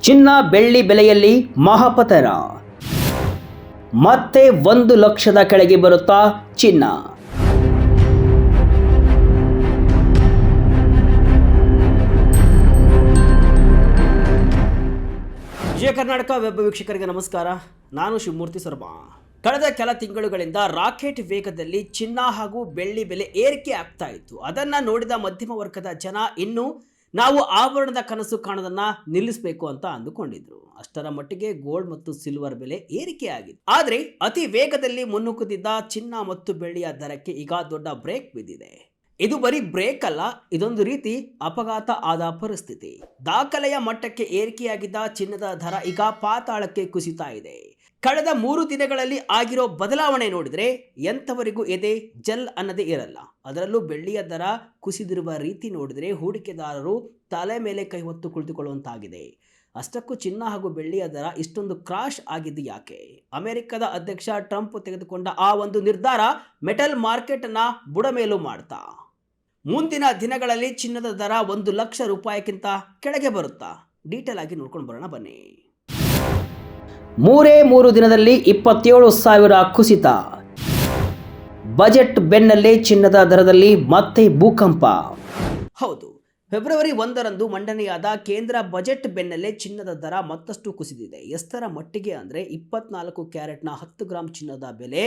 ಚಿನ್ನ ಬೆಳ್ಳಿ ಬೆಲೆಯಲ್ಲಿ ಮಹಾಪತನ. ಮತ್ತೆ 1,00,000 ಕೆಳಗೆ ಬರುತ್ತಾ ಚಿನ್ನ? ವಿಜಯ ಕರ್ನಾಟಕ ವೆಬ್ ವೀಕ್ಷಕರಿಗೆ ನಮಸ್ಕಾರ. ನಾನು ಶಿವಮೂರ್ತಿ ಸರ್ಮಾ. ಕಳೆದ ಕೆಲ ತಿಂಗಳುಗಳಿಂದ ರಾಕೆಟ್ ವೇಗದಲ್ಲಿ ಚಿನ್ನ ಹಾಗೂ ಬೆಳ್ಳಿ ಬೆಲೆ ಏರಿಕೆ ಆಗ್ತಾ ಇತ್ತು. ಅದನ್ನ ನೋಡಿದ ಮಧ್ಯಮ ವರ್ಗದ ಜನ ಇನ್ನು ನಾವು ಆಭರಣದ ಕನಸು ಕಾಣೋದನ್ನ ನಿಲ್ಲಿಸಬೇಕು ಅಂತ ಅಂದುಕೊಂಡಿದ್ರು. ಅಷ್ಟರ ಮಟ್ಟಿಗೆ ಗೋಲ್ಡ್ ಮತ್ತು ಸಿಲ್ವರ್ ಬೆಲೆ ಏರಿಕೆ ಆಗಿದೆ. ಆದರೆ ಅತಿ ವೇಗದಲ್ಲಿ ಮುನ್ನುಗ್ಗುತ್ತಿದ್ದ ಚಿನ್ನ ಮತ್ತು ಬೆಳ್ಳಿಯ ದರಕ್ಕೆ ಈಗ ದೊಡ್ಡ ಬ್ರೇಕ್ ಬಿದ್ದಿದೆ. ಇದು ಬರೀ ಬ್ರೇಕ್ ಅಲ್ಲ, ಇದೊಂದು ರೀತಿ ಅಪಘಾತ ಆದ ಪರಿಸ್ಥಿತಿ. ದಾಖಲೆಯ ಮಟ್ಟಕ್ಕೆ ಏರಿಕೆಯಾಗಿದ್ದ ಚಿನ್ನದ ದರ ಈಗ ಪಾತಾಳಕ್ಕೆ ಕುಸಿತಾ ಇದೆ. ಕಳೆದ 3 ದಿನಗಳಲ್ಲಿ ಆಗಿರೋ ಬದಲಾವಣೆ ನೋಡಿದ್ರೆ ಎಂಥವರಿಗೂ ಎದೆ ಜಲ್ ಅನ್ನದೇ ಇರಲ್ಲ. ಅದರಲ್ಲೂ ಬೆಳ್ಳಿಯ ದರ ಕುಸಿದಿರುವ ರೀತಿ ನೋಡಿದ್ರೆ ಹೂಡಿಕೆದಾರರು ತಲೆ ಮೇಲೆ ಕೈ ಹೊತ್ತು ಕುಳಿತುಕೊಳ್ಳುವಂತಾಗಿದೆ. ಅಷ್ಟಕ್ಕೂ ಚಿನ್ನ ಹಾಗೂ ಬೆಳ್ಳಿಯ ದರ ಇಷ್ಟೊಂದು ಕ್ರಾಶ್ ಆಗಿದ್ದು ಯಾಕೆ? ಅಮೆರಿಕದ ಅಧ್ಯಕ್ಷ ಟ್ರಂಪ್ ತೆಗೆದುಕೊಂಡ ಆ ಒಂದು ನಿರ್ಧಾರ ಮೆಟಲ್ ಮಾರ್ಕೆಟ್ ಅನ್ನ ಬುಡಮೇಲು ಮಾಡ್ತಾ ಮುಂದಿನ ದಿನಗಳಲ್ಲಿ ಚಿನ್ನದ ದರ 1,00,000 ರೂಪಾಯಿಗಿಂತ ಕೆಳಗೆ ಬರುತ್ತಾ? ಡೀಟೇಲ್ ಆಗಿ ನೋಡ್ಕೊಂಡು ಬರೋಣ ಬನ್ನಿ. 3 ದಿನದಲ್ಲಿ 27,000 ಕುಸಿತ. ಬಜೆಟ್ ಬೆನ್ನಲ್ಲೇ ಚಿನ್ನದ ದರದಲ್ಲಿ ಮತ್ತೆ ಭೂಕಂಪ. ಹೌದು, ಫೆಬ್ರವರಿ 1ರಂದು ಮಂಡನೆಯಾದ ಕೇಂದ್ರ ಬಜೆಟ್ ಬೆನ್ನಲ್ಲೇ ಚಿನ್ನದ ದರ ಮತ್ತಷ್ಟು ಕುಸಿದಿದೆ. ಎಷ್ಟರ ಮಟ್ಟಿಗೆ ಅಂದರೆ 24 ಕ್ಯಾರೆಟ್ನ 10 ಗ್ರಾಂ ಚಿನ್ನದ ಬೆಲೆ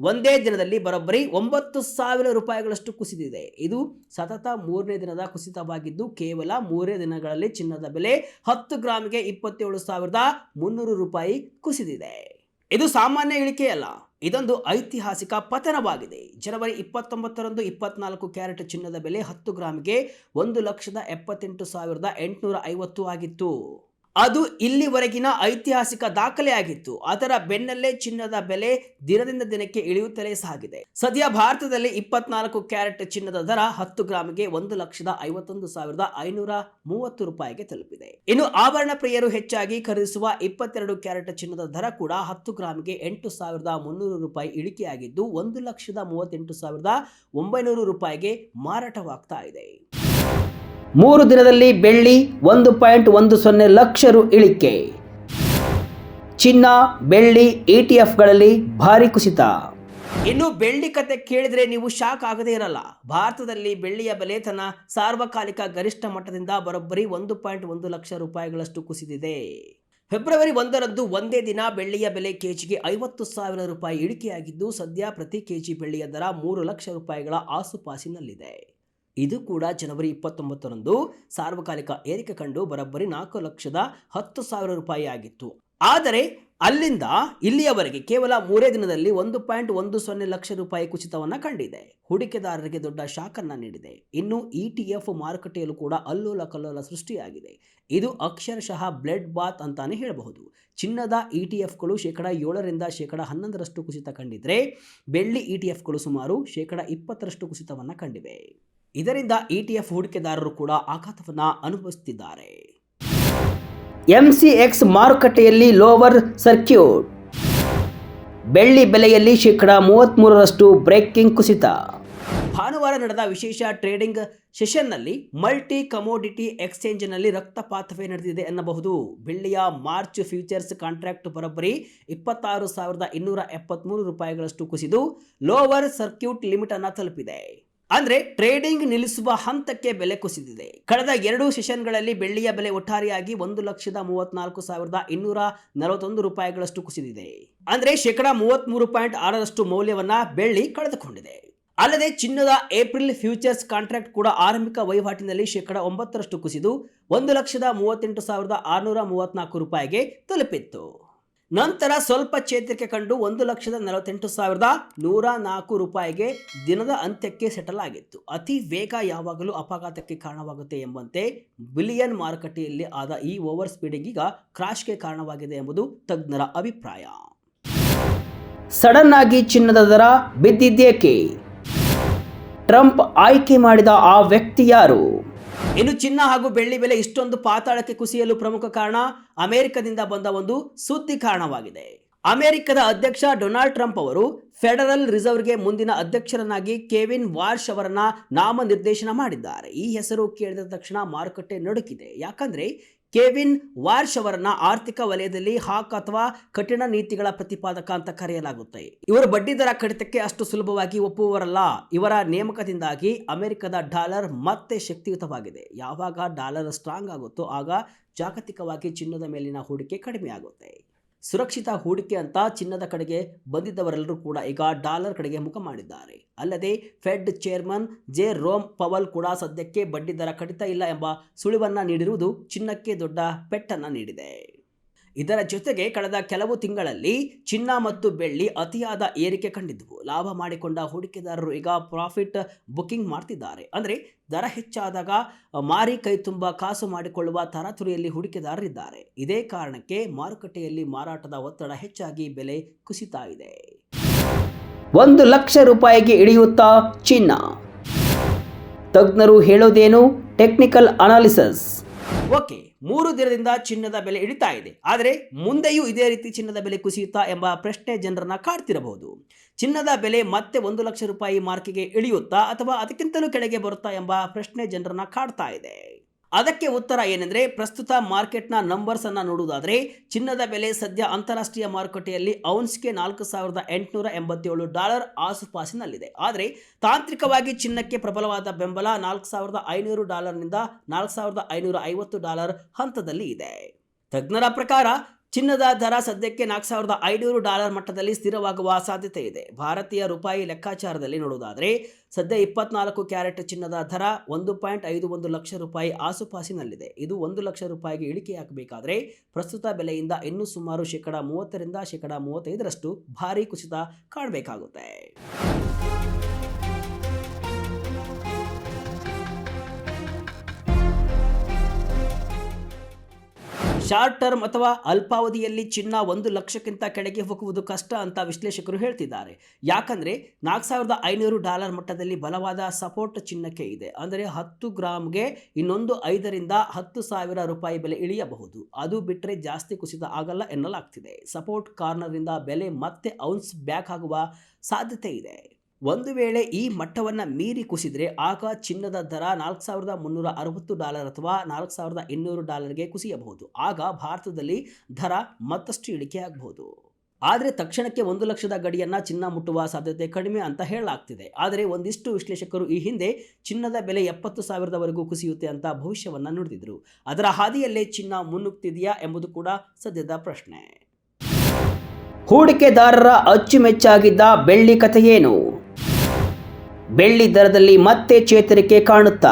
ಒಂದೇ ದಿನದಲ್ಲಿ ಬರೋಬ್ಬರಿ 9,000 ರೂಪಾಯಿಗಳಷ್ಟು ಕುಸಿದಿದೆ. ಇದು ಸತತ 3ನೇ ದಿನದ ಕುಸಿತವಾಗಿದ್ದು, ಕೇವಲ 3 ದಿನಗಳಲ್ಲಿ ಚಿನ್ನದ ಬೆಲೆ 10 ಗ್ರಾಮ್ಗೆ 27,300 ರೂಪಾಯಿ ಕುಸಿದಿದೆ. ಇದು ಸಾಮಾನ್ಯ ಇಳಿಕೆಯಲ್ಲ, ಇದೊಂದು ಐತಿಹಾಸಿಕ ಪತನವಾಗಿದೆ. ಜನವರಿ 29ರಂದು 24 ಕ್ಯಾರೆಟ್ ಚಿನ್ನದ ಬೆಲೆ 10 ಗ್ರಾಮ್ಗೆ 1,78,850 ಆಗಿತ್ತು. ಅದು ಇಲ್ಲಿವರೆಗಿನ ಐತಿಹಾಸಿಕ ದಾಖಲೆಯಾಗಿತ್ತು. ಅದರ ಬೆನ್ನಲ್ಲೇ ಚಿನ್ನದ ಬೆಲೆ ದಿನದಿಂದ ದಿನಕ್ಕೆ ಇಳಿಯುತ್ತಲೇ ಸಾಗಿದೆ. ಸದ್ಯ ಭಾರತದಲ್ಲಿ 24 ಕ್ಯಾರೆಟ್ ಚಿನ್ನದ ದರ 10 ಗ್ರಾಮ್ಗೆ 1,51,530 ರೂಪಾಯಿಗೆ ತಲುಪಿದೆ. ಇನ್ನು ಆಭರಣ ಪ್ರಿಯರು ಹೆಚ್ಚಾಗಿ ಖರೀದಿಸುವ 22 ಕ್ಯಾರೆಟ್ ಚಿನ್ನದ ದರ ಕೂಡ 10 ಗ್ರಾಮ್ಗೆ 8,300 ರೂಪಾಯಿ ಇಳಿಕೆಯಾಗಿದ್ದು 1,38,900 ರೂಪಾಯಿಗೆ ಮಾರಾಟವಾಗ್ತಾ ಇದೆ. 3 ದಿನದಲ್ಲಿ ಬೆಳ್ಳಿ 1.10 ಲಕ್ಷ ರು ಇಳಿಕೆ. ಚಿನ್ನ ಬೆಳ್ಳಿ ETF-ಗಳಲ್ಲಿ ಭಾರಿ ಕುಸಿತ. ಇನ್ನು ಬೆಳ್ಳಿ ಕತೆ ಕೇಳಿದ್ರೆ ನೀವು ಶಾಕ್ ಆಗದೇ ಇರಲ್ಲ. ಭಾರತದಲ್ಲಿ ಬೆಳ್ಳಿಯ ಬೆಲೆ ತನ್ನ ಸಾರ್ವಕಾಲಿಕ ಗರಿಷ್ಠ ಮಟ್ಟದಿಂದ ಬರೋಬ್ಬರಿ 1.1 ಲಕ್ಷ ರೂಪಾಯಿಗಳಷ್ಟು ಕುಸಿದಿದೆ. ಫೆಬ್ರವರಿ 1ರಂದು ಒಂದೇ ದಿನ ಬೆಳ್ಳಿಯ ಬೆಲೆ ಕೆಜಿಗೆ 50,000 ರೂಪಾಯಿ ಇಳಿಕೆಯಾಗಿದ್ದು, ಸದ್ಯ ಪ್ರತಿ ಕೆಜಿ ಬೆಳ್ಳಿಯ ದರ 3 ಲಕ್ಷ ರೂಪಾಯಿಗಳ ಆಸುಪಾಸಿನಲ್ಲಿದೆ. ಇದು ಕೂಡ ಜನವರಿ 29ರಂದು ಸಾರ್ವಕಾಲಿಕ ಏರಿಕೆ ಕಂಡು ಬರೋಬ್ಬರಿ 4,10,000 ರೂಪಾಯಿ ಆಗಿತ್ತು. ಆದರೆ ಅಲ್ಲಿಂದ ಇಲ್ಲಿಯವರೆಗೆ ಕೇವಲ 3 ದಿನದಲ್ಲಿ 1.10 ಲಕ್ಷ ರೂಪಾಯಿ ಕುಸಿತವನ್ನು ಕಂಡಿದೆ. ಹೂಡಿಕೆದಾರರಿಗೆ ದೊಡ್ಡ ಶಾಕನ್ನು ನೀಡಿದೆ. ಇನ್ನು ETF ಮಾರುಕಟ್ಟೆಯಲ್ಲೂ ಕೂಡ ಅಲ್ಲೋಲ ಕಲ್ಲೋಲ ಸೃಷ್ಟಿಯಾಗಿದೆ. ಇದು ಅಕ್ಷರಶಃ ಬ್ಲಡ್ ಬಾತ್ ಅಂತಾನೆ ಹೇಳಬಹುದು. ಚಿನ್ನದ ETF-ಗಳು 7ರಿಂದ 11% ಕುಸಿತ ಕಂಡಿದ್ರೆ, ಬೆಳ್ಳಿ ETF-ಗಳು ಸುಮಾರು 20% ಕುಸಿತವನ್ನು ಕಂಡಿವೆ. ಇದರಿಂದ ETF ಹೂಡಿಕೆದಾರರು ಕೂಡ ಆಘಾತವನ್ನು ಅನುಭವಿಸುತ್ತಿದ್ದಾರೆ. MCX ಮಾರುಕಟ್ಟೆಯಲ್ಲಿ ಲೋವರ್ ಸರ್ಕ್ಯೂಟ್. ಬೆಳ್ಳಿ ಬೆಲೆಯಲ್ಲಿ 33% ಬ್ರೇಕಿಂಗ್ ಕುಸಿತ. ಭಾನುವಾರ ನಡೆದ ವಿಶೇಷ ಟ್ರೇಡಿಂಗ್ ಸೆಷನ್ನಲ್ಲಿ ಮಲ್ಟಿ ಕಮೋಡಿಟಿ ಎಕ್ಸ್ಚೇಂಜ್ನಲ್ಲಿ ರಕ್ತಪಾತವೇ ನಡೆದಿದೆ ಎನ್ನಬಹುದು. ಬೆಳ್ಳಿಯ ಮಾರ್ಚ್ ಫ್ಯೂಚರ್ಸ್ ಕಾಂಟ್ರಾಕ್ಟ್ ಬರೋಬ್ಬರಿ 26,273 ರೂಪಾಯಿಗಳಷ್ಟು ಕುಸಿದು ಲೋವರ್ ಸರ್ಕ್ಯೂಟ್ ಲಿಮಿಟ್ ಅನ್ನು ತಲುಪಿದೆ. ಅಂದ್ರೆ ಟ್ರೇಡಿಂಗ್ ನಿಲ್ಲಿಸುವ ಹಂತಕ್ಕೆ ಬೆಲೆ ಕುಸಿದಿದೆ. ಕಳೆದ 2 ಸೆಷನ್ಗಳಲ್ಲಿ ಬೆಳ್ಳಿಯ ಬೆಲೆ ಒಟ್ಟಾರೆಯಾಗಿ 1,34,241 ರೂಪಾಯಿಗಳಷ್ಟು ಕುಸಿದಿದೆ. ಅಂದ್ರೆ 33.6% ಮೌಲ್ಯವನ್ನ ಬೆಳ್ಳಿ ಕಳೆದುಕೊಂಡಿದೆ. ಅಲ್ಲದೆ ಚಿನ್ನದ ಏಪ್ರಿಲ್ ಫ್ಯೂಚರ್ಸ್ ಕಾಂಟ್ರಾಕ್ಟ್ ಕೂಡ ಆರಂಭಿಕ ವಹಿವಾಟಿನಲ್ಲಿ 9% ಕುಸಿದು 1,38,634 ರೂಪಾಯಿಗೆ ತಲುಪಿತ್ತು. ನಂತರ ಸ್ವಲ್ಪ ಚೇತರಿಕೆ ಕಂಡು 1,48,104 ರೂಪಾಯಿಗೆ ದಿನದ ಅಂತ್ಯಕ್ಕೆ ಸೆಟಲ್ ಆಗಿತ್ತು. ಅತಿ ವೇಗ ಯಾವಾಗಲೂ ಅಪಘಾತಕ್ಕೆ ಕಾರಣವಾಗುತ್ತೆ ಎಂಬಂತೆ ಬಿಲಿಯನ್ ಮಾರುಕಟ್ಟೆಯಲ್ಲಿ ಆದ ಈ ಓವರ್ ಸ್ಪೀಡಿಂಗ್ ಈಗ ಕ್ರಾಶ್ಗೆ ಕಾರಣವಾಗಿದೆ ಎಂಬುದು ತಜ್ಞರ ಅಭಿಪ್ರಾಯ. ಸಡನ್ ಆಗಿ ಚಿನ್ನದ ದರ ಬಿದ್ದಿದ್ದೇಕೆ? ಟ್ರಂಪ್ ಆಯ್ಕೆ ಮಾಡಿದ ಆ ವ್ಯಕ್ತಿ ಯಾರು? ಇನ್ನು ಚಿನ್ನ ಹಾಗೂ ಬೆಳ್ಳಿ ಬೆಲೆ ಇಷ್ಟೊಂದು ಪಾತಾಳಕ್ಕೆ ಕುಸಿಯಲು ಪ್ರಮುಖ ಕಾರಣ ಅಮೆರಿಕದಿಂದ ಬಂದ ಒಂದು ಸುದ್ದಿ ಕಾರಣವಾಗಿದೆ. ಅಮೆರಿಕದ ಅಧ್ಯಕ್ಷ ಡೊನಾಲ್ಡ್ ಟ್ರಂಪ್ ಅವರು ಫೆಡರಲ್ ರಿಸರ್ವ್ಗೆ ಮುಂದಿನ ಅಧ್ಯಕ್ಷರನ್ನಾಗಿ ಕೆವಿನ್ ವಾರ್ಷ್ ಅವರನ್ನ ನಾಮನಿರ್ದೇಶನ ಮಾಡಿದ್ದಾರೆ. ಈ ಹೆಸರು ಕೇಳಿದ ತಕ್ಷಣ ಮಾರುಕಟ್ಟೆ ನಡುಕಿದೆ. ಯಾಕಂದ್ರೆ ಕೆವಿನ್ ವಾರ್ಷ್ ಅವರನ್ನ ಆರ್ಥಿಕ ವಲಯದಲ್ಲಿ ಹಾಕ್ ಅಥವಾ ಕಠಿಣ ನೀತಿಗಳ ಪ್ರತಿಪಾದಕ ಅಂತ ಕರೆಯಲಾಗುತ್ತೆ. ಇವರು ಬಡ್ಡಿ ದರ ಕಡಿತಕ್ಕೆ ಅಷ್ಟು ಸುಲಭವಾಗಿ ಒಪ್ಪುವವರಲ್ಲ. ಇವರ ನೇಮಕದಿಂದಾಗಿ ಅಮೆರಿಕದ ಡಾಲರ್ ಮತ್ತೆ ಶಕ್ತಿಯುತವಾಗಿದೆ. ಯಾವಾಗ ಡಾಲರ್ ಸ್ಟ್ರಾಂಗ್ ಆಗುತ್ತೋ ಆಗ ಜಾಗತಿಕವಾಗಿ ಚಿನ್ನದ ಮೇಲಿನ ಹೂಡಿಕೆ ಕಡಿಮೆ ಆಗುತ್ತೆ. ಸುರಕ್ಷಿತ ಹೂಡಿಕೆ ಅಂತ ಚಿನ್ನದ ಕಡೆಗೆ ಬಂದಿದ್ದವರೆಲ್ಲರೂ ಕೂಡ ಈಗ ಡಾಲರ್ ಕಡೆಗೆ ಮುಖ ಮಾಡಿದ್ದಾರೆ. ಅಲ್ಲದೆ ಫೆಡ್ ಚೇರ್ಮನ್ ಜೆರೋಮ್ ಪವಲ್ ಕೂಡ ಸದ್ಯಕ್ಕೆ ಬಡ್ಡಿ ದರ ಕಡಿತ ಇಲ್ಲ ಎಂಬ ಸುಳಿವನ್ನ ನೀಡಿರುವುದು ಚಿನ್ನಕ್ಕೆ ದೊಡ್ಡ ಪೆಟ್ಟನ್ನು ನೀಡಿದೆ. ಇದರ ಜೊತೆಗೆ ಕಳೆದ ಕೆಲವು ತಿಂಗಳಲ್ಲಿ ಚಿನ್ನ ಮತ್ತು ಬೆಳ್ಳಿ ಅತಿಯಾದ ಏರಿಕೆ ಕಂಡಿದ್ದವು. ಲಾಭ ಮಾಡಿಕೊಂಡ ಹೂಡಿಕೆದಾರರು ಈಗ ಪ್ರಾಫಿಟ್ ಬುಕಿಂಗ್ ಮಾಡ್ತಿದ್ದಾರೆ. ಅಂದರೆ ದರ ಹೆಚ್ಚಾದಾಗ ಮಾರಿ ಕೈ ತುಂಬ ಕಾಸು ಮಾಡಿಕೊಳ್ಳುವ ತರಾತುರಿಯಲ್ಲಿ ಹೂಡಿಕೆದಾರರಿದ್ದಾರೆ. ಇದೇ ಕಾರಣಕ್ಕೆ ಮಾರುಕಟ್ಟೆಯಲ್ಲಿ ಮಾರಾಟದ ಒತ್ತಡ ಹೆಚ್ಚಾಗಿ ಬೆಲೆ ಕುಸಿತಾ ಇದೆ. 1 ಲಕ್ಷ ರೂಪಾಯಿಗೆ ಇಳಿಯುತ್ತಾ ಚಿನ್ನ? ತಜ್ಞರು ಹೇಳೋದೇನು? Technical analysis. ಓಕೆ, 3 ದಿನದಿಂದ ಚಿನ್ನದ ಬೆಲೆ ಇಳಿತಾ ಇದೆ. ಆದರೆ ಮುಂದೆಯೂ ಇದೇ ರೀತಿ ಚಿನ್ನದ ಬೆಲೆ ಕುಸಿಯುತ್ತಾ ಎಂಬ ಪ್ರಶ್ನೆ ಜನರನ್ನ ಕಾಡ್ತಿರಬಹುದು. ಚಿನ್ನದ ಬೆಲೆ ಮತ್ತೆ 1 ಲಕ್ಷ ರೂಪಾಯಿ ಮಾರ್ಕಿಗೆ ಇಳಿಯುತ್ತಾ ಅಥವಾ ಅದಕ್ಕಿಂತಲೂ ಕೆಳಗೆ ಬರುತ್ತಾ ಎಂಬ ಪ್ರಶ್ನೆ ಜನರನ್ನ ಕಾಡ್ತಾ ಇದೆ. ಅದಕ್ಕೆ ಉತ್ತರ ಏನೆಂದರೆ, ಪ್ರಸ್ತುತ ಮಾರ್ಕೆಟ್ನ ನಂಬರ್ಸ್ ಅನ್ನ ನೋಡುವುದಾದರೆ ಚಿನ್ನದ ಬೆಲೆ ಸದ್ಯ ಅಂತಾರಾಷ್ಟ್ರೀಯ ಮಾರುಕಟ್ಟೆಯಲ್ಲಿ ಔನ್ಸ್ಗೆ $4,887 ಆಸುಪಾಸಿನಲ್ಲಿದೆ. ಆದರೆ ತಾಂತ್ರಿಕವಾಗಿ ಚಿನ್ನಕ್ಕೆ ಪ್ರಬಲವಾದ ಬೆಂಬಲ $4,500 ನಿಂದ $4,550 ಹಂತದಲ್ಲಿ ಇದೆ. ತಜ್ಞರ ಪ್ರಕಾರ ಚಿನ್ನದ ದರ ಸದ್ಯಕ್ಕೆ $4,500 ಮಟ್ಟದಲ್ಲಿ ಸ್ಥಿರವಾಗುವ ಸಾಧ್ಯತೆ ಇದೆ. ಭಾರತೀಯ ರೂಪಾಯಿ ಲೆಕ್ಕಾಚಾರದಲ್ಲಿ ನೋಡುವುದಾದರೆ ಸದ್ಯ 24 ಕ್ಯಾರೆಟ್ ಚಿನ್ನದ ದರ $1.51 ಲಕ್ಷ ರೂಪಾಯಿ ಆಸುಪಾಸಿನಲ್ಲಿದೆ. ಇದು 1 ಲಕ್ಷ ರೂಪಾಯಿಗೆ ಇಳಿಕೆಯಾಗಬೇಕಾದರೆ ಪ್ರಸ್ತುತ ಬೆಲೆಯಿಂದ ಇನ್ನೂ ಸುಮಾರು 30% ರಿಂದ 35% ಭಾರಿ ಕುಸಿತ ಕಾಣಬೇಕಾಗುತ್ತೆ. ಶಾರ್ಟ್ ಟರ್ಮ್ ಅಥವಾ ಅಲ್ಪಾವಧಿಯಲ್ಲಿ ಚಿನ್ನ 1 ಲಕ್ಷಕ್ಕಿಂತ ಕೆಳಗೆ ಹೋಗುವುದು ಕಷ್ಟ ಅಂತ ವಿಶ್ಲೇಷಕರು ಹೇಳ್ತಿದ್ದಾರೆ. ಯಾಕಂದ್ರೆ $4,500 ಮಟ್ಟದಲ್ಲಿ ಬಲವಾದ ಸಪೋರ್ಟ್ ಚಿನ್ನಕ್ಕೆ ಇದೆ. ಅಂದರೆ 10 ಗ್ರಾಮ್ಗೆ ಇನ್ನೊಂದು 5 ರಿಂದ 10,000 ರೂಪಾಯಿ ಬೆಲೆ ಇಳಿಯಬಹುದು. ಅದು ಬಿಟ್ಟರೆ ಜಾಸ್ತಿ ಕುಸಿತ ಆಗಲ್ಲ ಎನ್ನಲಾಗ್ತಿದೆ. ಸಪೋರ್ಟ್ ಕಾರ್ನರ್ನಿಂದ ಬೆಲೆ ಮತ್ತೆ ಔನ್ಸ್ ಬ್ಯಾಕ್ ಆಗುವ ಸಾಧ್ಯತೆ ಇದೆ. ಒಂದು ವೇಳೆ ಈ ಮಟ್ಟವನ್ನು ಮೀರಿ ಕುಸಿದ್ರೆ ಆಗ ಚಿನ್ನದ ದರ $4,360 ಅಥವಾ $4,200ಗೆ ಕುಸಿಯಬಹುದು. ಆಗ ಭಾರತದಲ್ಲಿ ದರ ಮತ್ತಷ್ಟು ಇಳಿಕೆಯಾಗಬಹುದು. ಆದರೆ ತಕ್ಷಣಕ್ಕೆ 1 ಲಕ್ಷದ ಗಡಿಯನ್ನು ಚಿನ್ನ ಮುಟ್ಟುವ ಸಾಧ್ಯತೆ ಕಡಿಮೆ ಅಂತ ಹೇಳಲಾಗ್ತಿದೆ. ಆದರೆ ಒಂದಿಷ್ಟು ವಿಶ್ಲೇಷಕರು ಈ ಹಿಂದೆ ಚಿನ್ನದ ಬೆಲೆ 70,000ವರೆಗೂ ಕುಸಿಯುತ್ತೆ ಅಂತ ಭವಿಷ್ಯವನ್ನು ನುಡಿದಿದ್ರು. ಅದರ ಹಾದಿಯಲ್ಲೇ ಚಿನ್ನ ಮುನ್ನುಗ್ತಿದೆಯಾ ಎಂಬುದು ಕೂಡ ಸದ್ಯದ ಪ್ರಶ್ನೆ. ಹೂಡಿಕೆದಾರರ ಅಚ್ಚುಮೆಚ್ಚಾಗಿದ್ದ ಬೆಳ್ಳಿ ಕಥೆಯೇನು? ಬೆಳ್ಳಿ ದರದಲ್ಲಿ ಮತ್ತೆ ಚೇತರಿಕೆ ಕಾಣುತ್ತಾ?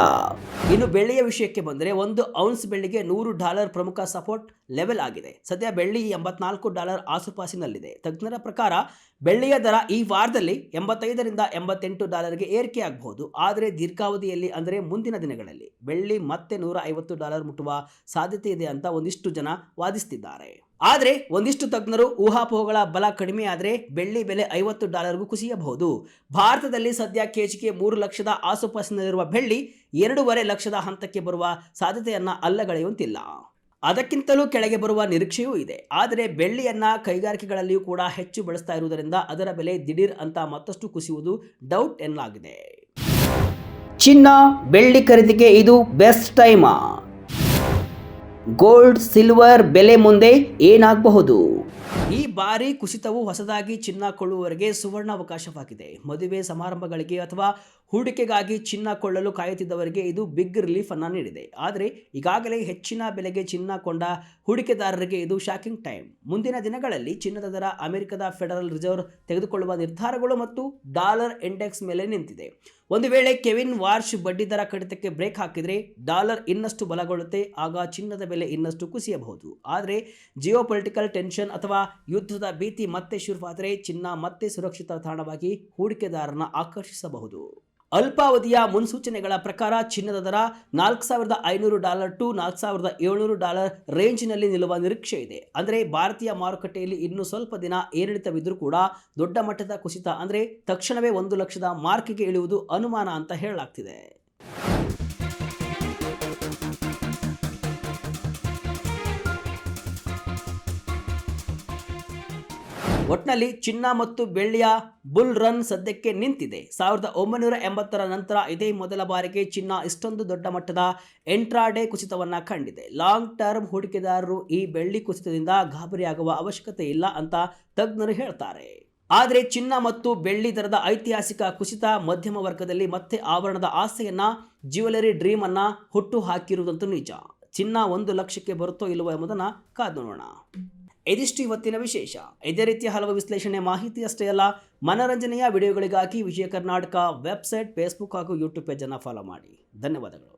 ಇನ್ನು ಬೆಳ್ಳಿಯ ವಿಷಯಕ್ಕೆ ಬಂದರೆ 1 ಔನ್ಸ್ ಬೆಳ್ಳಿಗೆ $100 ಪ್ರಮುಖ ಸಪೋರ್ಟ್ ಲೆವೆಲ್ ಆಗಿದೆ. ಸದ್ಯ ಬೆಳ್ಳಿ $84 ಆಸುಪಾಸಿನಲ್ಲಿದೆ. ತಜ್ಞರ ಪ್ರಕಾರ ಬೆಳ್ಳಿಯ ದರ ಈ ವಾರದಲ್ಲಿ $85 ರಿಂದ $88ಗೆ ಏರಿಕೆಯಾಗಬಹುದು. ಆದರೆ ದೀರ್ಘಾವಧಿಯಲ್ಲಿ ಅಂದರೆ ಮುಂದಿನ ದಿನಗಳಲ್ಲಿ ಬೆಳ್ಳಿ ಮತ್ತೆ $150 ಮುಟ್ಟುವ ಸಾಧ್ಯತೆ ಇದೆ ಅಂತ ಒಂದಿಷ್ಟು ಜನ ವಾದಿಸುತ್ತಿದ್ದಾರೆ. ಆದರೆ ಒಂದಿಷ್ಟು ತಜ್ಞರು ಊಹಾಪೋಹಗಳ ಬಲ ಕಡಿಮೆಯಾದರೆ ಬೆಳ್ಳಿ ಬೆಲೆ $50ಗೂ ಕುಸಿಯಬಹುದು. ಭಾರತದಲ್ಲಿ ಸದ್ಯ ಕೆಜಿಗೆ 3 ಲಕ್ಷದ ಆಸುಪಾಸಿನಲ್ಲಿರುವ ಬೆಳ್ಳಿ 2.5 ಲಕ್ಷದ ಹಂತಕ್ಕೆ ಬರುವ ಸಾಧ್ಯತೆಯನ್ನ ಅಲ್ಲಗಳೆಯುವಂತಿಲ್ಲ. ಅದಕ್ಕಿಂತಲೂ ಕೆಳಗೆ ಬರುವ ನಿರೀಕ್ಷೆಯೂ ಇದೆ. ಆದರೆ ಬೆಳ್ಳಿಯನ್ನ ಕೈಗಾರಿಕೆಗಳಲ್ಲಿಯೂ ಕೂಡ ಹೆಚ್ಚು ಬಳಸ್ತಾ ಇರುವುದರಿಂದ ಅದರ ಬೆಲೆ ದಿಢೀರ್ ಅಂತ ಮತ್ತಷ್ಟು ಕುಸಿಯುವುದು ಡೌಟ್ ಎನ್ನಲಾಗಿದೆ. ಚಿನ್ನ ಬೆಳ್ಳಿ ಖರೀದಿಗೆ ಇದು ಬೆಸ್ಟ್ ಟೈಮಾ? ಗೋಲ್ಡ್ ಸಿಲ್ವರ್ ಬೆಲೆ ಮುಂದೆ ಏನಾಗಬಹುದು? ಈ ಬಾರಿ ಕುಸಿತವು ಹೊಸದಾಗಿ ಚಿನ್ನ ಕೊಳ್ಳುವವರಿಗೆ ಸುವರ್ಣ ಅವಕಾಶವಾಗಿದೆ. ಮದುವೆ ಸಮಾರಂಭಗಳಿಗೆ ಅಥವಾ ಹೂಡಿಕೆಗಾಗಿ ಚಿನ್ನ ಕೊಳ್ಳಲು ಕಾಯುತ್ತಿದ್ದವರಿಗೆ ಇದು ಬಿಗ್ ರಿಲೀಫ್ ಅನ್ನು ನೀಡಿದೆ. ಆದರೆ ಈಗಾಗಲೇ ಹೆಚ್ಚಿನ ಬೆಲೆಗೆ ಚಿನ್ನ ಕೊಂಡ ಹೂಡಿಕೆದಾರರಿಗೆ ಇದು ಶಾಕಿಂಗ್ ಟೈಮ್. ಮುಂದಿನ ದಿನಗಳಲ್ಲಿ ಚಿನ್ನದ ದರ ಅಮೆರಿಕದ ಫೆಡರಲ್ ರಿಸರ್ವ್ ತೆಗೆದುಕೊಳ್ಳುವ ನಿರ್ಧಾರಗಳು ಮತ್ತು ಡಾಲರ್ ಇಂಡೆಕ್ಸ್ ಮೇಲೆ ನಿಂತಿದೆ. ಒಂದು ವೇಳೆ ಕೆವಿನ್ ವಾರ್ಷ್ ಬಡ್ಡಿ ದರ ಕಡಿತಕ್ಕೆ ಬ್ರೇಕ್ ಹಾಕಿದರೆ ಡಾಲರ್ ಇನ್ನಷ್ಟು ಬಲಗೊಳ್ಳುತ್ತೆ. ಆಗ ಚಿನ್ನದ ಬೆಲೆ ಇನ್ನಷ್ಟು ಕುಸಿಯಬಹುದು. ಆದರೆ ಜಿಯೋಪೊಲಿಟಿಕಲ್ ಟೆನ್ಷನ್ ಅಥವಾ ಯುದ್ಧದ ಭೀತಿ ಮತ್ತೆ ಶುರುವಾದರೆ ಚಿನ್ನ ಮತ್ತೆ ಸುರಕ್ಷಿತ ತಾಣವಾಗಿ ಹೂಡಿಕೆದಾರರನ್ನು ಆಕರ್ಷಿಸಬಹುದು. ಅಲ್ಪಾವಧಿಯ ಮುನ್ಸೂಚನೆಗಳ ಪ್ರಕಾರ ಚಿನ್ನದ ದರ $4,500 ಟು $4,700 ರೇಂಜ್ನಲ್ಲಿ ನಿಲ್ಲುವ ನಿರೀಕ್ಷೆ ಇದೆ. ಅಂದರೆ ಭಾರತೀಯ ಮಾರುಕಟ್ಟೆಯಲ್ಲಿ ಇನ್ನು ಸ್ವಲ್ಪ ದಿನ ಏರಿಳಿತವಿದ್ರೂ ಕೂಡ ದೊಡ್ಡ ಮಟ್ಟದ ಕುಸಿತ ಅಂದರೆ ತಕ್ಷಣವೇ 1 ಲಕ್ಷದ ಮಾರ್ಕಿಗೆ ಇಳಿಯುವುದು ಅನುಮಾನ ಅಂತ ಹೇಳಲಾಗ್ತಿದೆ. ಒಟ್ನಲ್ಲಿ ಚಿನ್ನ ಮತ್ತು ಬೆಳ್ಳಿಯ ಬುಲ್ ರನ್ ಸದ್ಯಕ್ಕೆ ನಿಂತಿದೆ. 1980ರ ನಂತರ ಇದೇ ಮೊದಲ ಬಾರಿಗೆ ಚಿನ್ನ ಇಷ್ಟೊಂದು ದೊಡ್ಡ ಮಟ್ಟದ ಇಂಟ್ರಾಡೇ ಕುಸಿತವನ್ನ ಕಂಡಿದೆ. ಲಾಂಗ್ ಟರ್ಮ್ ಹೂಡಿಕೆದಾರರು ಈ ಬೆಳ್ಳಿ ಕುಸಿತದಿಂದ ಗಾಬರಿಯಾಗುವ ಅವಶ್ಯಕತೆ ಇಲ್ಲ ಅಂತ ತಜ್ಞರು ಹೇಳ್ತಾರೆ. ಆದರೆ ಚಿನ್ನ ಮತ್ತು ಬೆಳ್ಳಿ ದರದ ಐತಿಹಾಸಿಕ ಕುಸಿತ ಮಧ್ಯಮ ವರ್ಗದಲ್ಲಿ ಮತ್ತೆ ಆಭರಣದ ಆಸೆಯನ್ನ, ಜ್ಯುವೆಲರಿ ಡ್ರೀಮ್ ಅನ್ನ ಹುಟ್ಟು ಹಾಕಿರುವುದಂತೂ ನಿಜ. ಚಿನ್ನ 1 ಲಕ್ಷಕ್ಕೆ ಬರುತ್ತೋ ಇಲ್ಲವೋ ಎಂಬುದನ್ನು ಕಾದು ನೋಡೋಣ. ಇದಿಷ್ಟು ಇವತ್ತಿನ ವಿಶೇಷ. ಇದೇ ರೀತಿಯ ಹಲವು ವಿಶ್ಲೇಷಣೆ ಮಾಹಿತಿ ಅಷ್ಟೇ ಅಲ್ಲ, ಮನರಂಜನೆಯ ವಿಡಿಯೋಗಳಿಗಾಗಿ ವಿಜಯ ಕರ್ನಾಟಕ ವೆಬ್ಸೈಟ್, ಫೇಸ್ಬುಕ್ ಹಾಗೂ ಯೂಟ್ಯೂಬ್ ಪೇಜನ್ನು ಫಾಲೋ ಮಾಡಿ. ಧನ್ಯವಾದಗಳು.